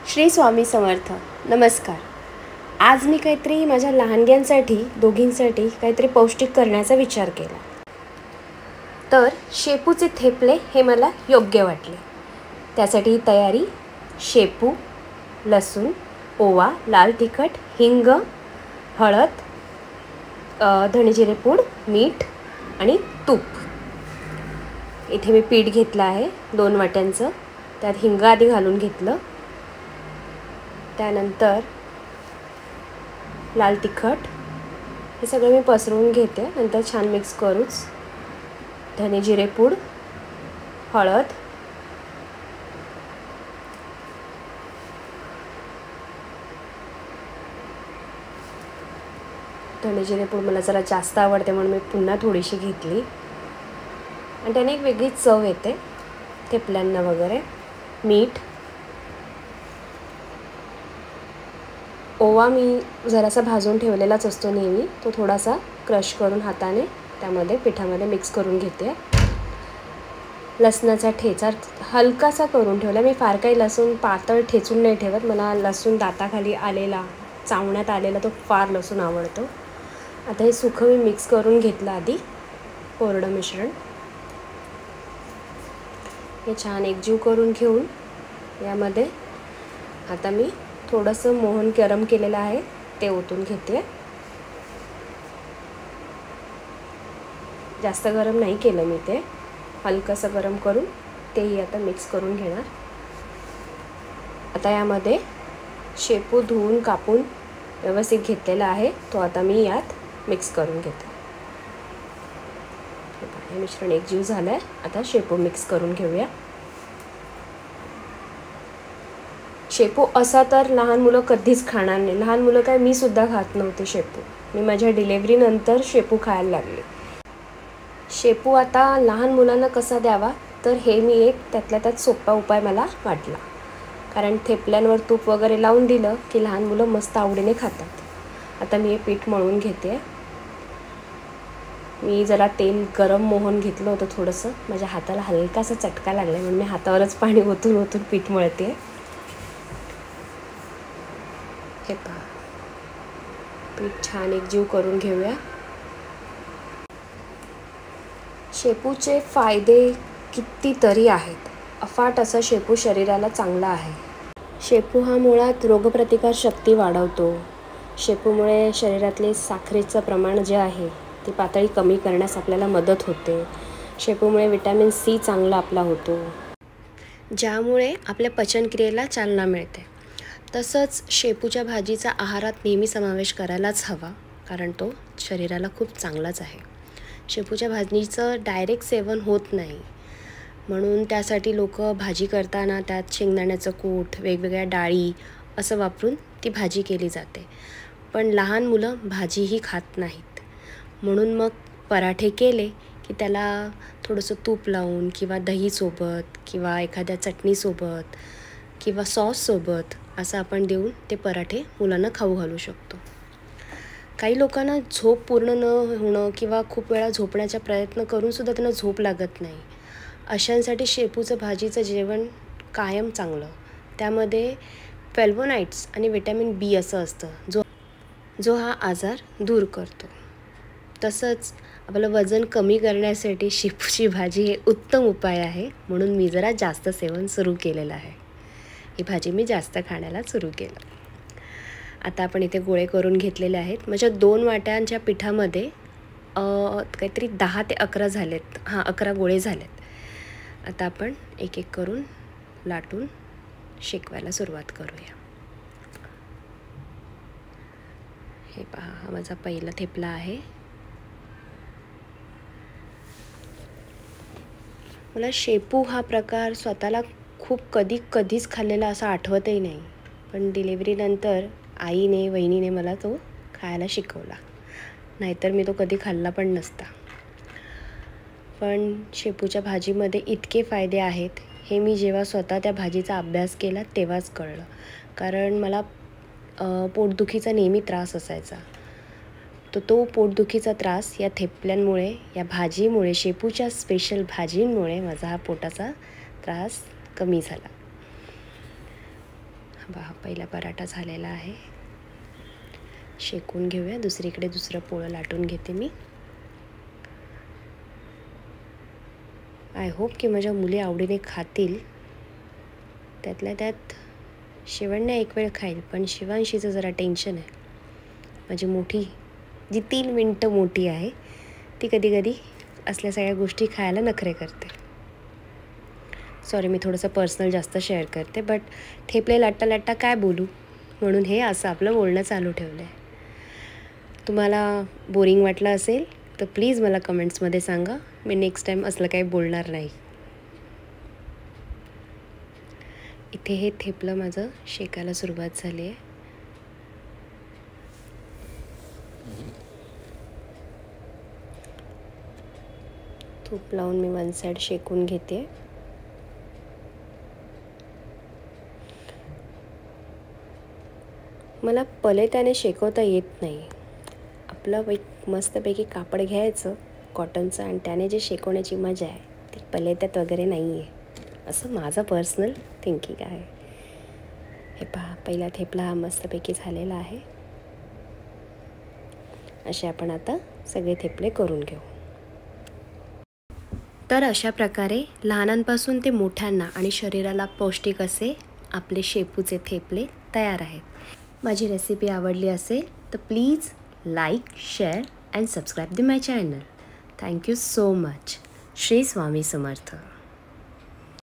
श्री स्वामी समर्थ. नमस्कार. आज मी काहीतरी माझ्या लहानग्यांसाठी दोघींसाठी काहीतरी पौष्टिक करण्याचा विचार केला. तर शेपूचे थेपले हे मला योग्य वाटले. त्यासाठी ही तयारी: शेपू, लसूण, ओवा, लाल तिखट, हिंग, हळद, धणेजिरे पूड, मीठ आणि तूप. इथे मी पीठ घेतलं आहे 2 वाट्यांचं. त्यात हिंग आधी घालून घेतलं. त्यानंतर लाल तिखट हे सगळं मी पसरवून घेते. नंतर छान मिक्स करूच. धने जिरे पूड, हळद, धने जिरे पूड मला जरा जास्त आवडते म्हणून मी पुन्हा थोडीशी घेतली आणि त्याने एक वेगळी चव येते थेपल्यांना वगैरे. मीठ, ओवा मी जरासा भाजून ठेवलेलाच असतो नेहमी, तो थोडासा क्रश करून हाताने त्यामध्ये पिठामध्ये मिक्स करून घेते. लसणाचा ठेचा हलकासा करून ठेवला. मी फार काही लसूण पातळ ठेचून नाही ठेवत. मला लसूण दाताखाली आलेला, चावण्यात आलेला तो फार लसूण आवडतो. आता हे सुकं मी मिक्स करून घेतलं आधी, कोरडं मिश्रण. हे छान एकजीव करून घेऊन यामध्ये आता मी थोडंसं मोहन गरम केलेलं आहे ते ओतून घेते. जास्त गरम नाही केलं मी, ते हलकंसं गरम करून तेही आता मिक्स करून घेणार. आता यामध्ये शेपू धुवून कापून व्यवस्थित घेतलेला आहे तो आता मी यात मिक्स करून घेते. हे मिश्रण एकजीव झालं आहे. आता शेपू मिक्स करून घेऊया. शेपू असा तर लहान मुलं कधीच खाणार नाही. लहान मुलं काय, मी सुद्धा खात नव्हते शेपू. मी माझ्या डिलेव्हरीनंतर शेपू खायला लागले. शेपू आता लहान मुलांना कसा द्यावा, तर हे मी एक त्यातल्या त्यात सोपा उपाय मला वाटला. कारण थेपल्यांवर तूप वगैरे लावून दिलं की लहान मुलं मस्त आवडीने खातात. आता मी हे पीठ मळून घेते. मी जरा तेल गरम मोहन घेतलं होतं थोडंसं. माझ्या हाताला हलकासा चटका लागला म्हणून मी हातावरच पाणी ओतून ओतून पीठ मळते. हे पहा, पीठ छान एकजीव करून घेऊया. शेपूचे फायदे कितीतरी आहेत. अफाट असा शेपू शरीराला चांगला आहे. शेपू हा मुळात रोगप्रतिकार शक्ती वाढवतो. शेपूमुळे शरीरातले साखरेचं प्रमाण जे आहे ती पातळी कमी करण्यास आपल्याला मदत होते. शेपूमुळे विटॅमिन सी चांगला आपला होतो, ज्यामुळे आपल्या पचनक्रियेला चालना मिळते. तसंच शेपूच्या भाजीचा आहारात नेहमी समावेश करायलाच हवा, कारण तो शरीराला खूप चांगलाच आहे. शेपूच्या भाजीचं डायरेक्ट सेवन होत नाही, म्हणून त्यासाठी लोक भाजी करताना त्यात शेंगदाण्याचं कूट, वेगवेगळ्या डाळी असं वापरून ती भाजी केली जाते. पण लहान मुलं भाजीही खात नाहीत, म्हणून मग पराठे केले की त्याला थोडंसं तूप लावून किंवा दहीसोबत किंवा एखाद्या चटणीसोबत किंवा सॉससोबत असं आपण देऊन ते पराठे मुलांना खाऊ घालू शकतो. काही लोकांना झोप पूर्ण न होणं किंवा खूप वेळा झोपण्याचा प्रयत्न करूनसुद्धा त्यांना झोप लागत नाही, अशांसाठी शेपूचं भाजीचं जेवण कायम चांगलं. त्यामध्ये फ्लेव्होनाइड्स आणि विटॅमिन बी असं असतं, जो हा आजार दूर करतो. तसंच आपलं वजन कमी करण्यासाठी शेपूची भाजी हे उत्तम उपाय आहे, म्हणून मी जरा जास्त सेवन सुरू केलेलं आहे. ही भाजी मी जास्त खाण्याला सुरू केलं. आता आपण इथे गोळे करून घेतलेले आहेत. माझ्या 2 वाट्यांच्या पिठामध्ये काहीतरी 10 ते 11 झालेत. 11 गोळे झालेत. आता आपण एक एक करून लाटून शेकवायला सुरुवात करूया. हे पहा, हा माझा पहिला थेपला आहे. मला शेपू हा प्रकार स्वतःला खूप कधीच खाल्लेला असं आठवतही नाही, पण डिलेव्हरीनंतर आईने, वहिनीने मला तो खायला शिकवला. नाहीतर मी तो कधी खाल्ला पण नसता. पण शेपूच्या भाजीमध्ये इतके फायदे आहेत हे मी जेव्हा स्वतः त्या भाजीचा अभ्यास केला तेव्हाच कळलं. कारण मला पोटदुखीचा नेहमी त्रास असायचा. तो पोटदुखीचा त्रास या थेपल्यांमुळे, या भाजीमुळे, शेपूच्या स्पेशल भाजींमुळे माझा हा पोटाचा त्रास कमी झाला. हा पहिला पराठा झालेला आहे. शेकून घेऊया. दुसरीकडे दुसरं पोळं लाटून घेते मी. आय होप की माझ्या मुली आवडीने खातील. त्यातल्या त्यात शिवण्या एक वेळ खाईल, पण शिवांशीचं जरा टेन्शन आहे. माझी मोठी जी 3 मिनटं मोठी आहे ती कधी कधी असल्या सगळ्या गोष्टी खायला नखरे करते. सॉरी, मी थोडंसं पर्सनल जास्त शेअर करते, बट थेपले लाटता लाटता काय बोलू म्हणून हे असं आपलं बोलणं चालू ठेवलं आहे. तुम्हाला बोरिंग वाटलं असेल तर प्लीज मला कमेंट्समध्ये सांगा. मी नेक्स्ट टाईम असलं काही बोलणार नाही. इथे हे थेपलं माझं शेकायला सुरुवात झाली आहे. तूप लावून मी 1 साईड शेकून घेते. मला पलेत्याने शेकवता येत नाही. आपलं एक मस्तपैकी कापड घ्यायचं कॉटनचं आणि त्याने जे शेकवण्याची मजा आहे ती पलेत्यात वगैरे नाही आहे, असं माझं पर्सनल थिंकिंग आहे. हे पहा, पहिला थेपला हा मस्तपैकी झालेला आहे. असे आपण आता सगळे थेपले करून घेऊ. तर अशा प्रकारे लहानांपासून ते मोठ्यांना आणि शरीराला पौष्टिक असे आपले शेपूचे थेपले तयार आहेत. माझी रेसिपी आवडली असेल तर please like, share and subscribe my channel. Thank you so much. Shri Swami Samarth.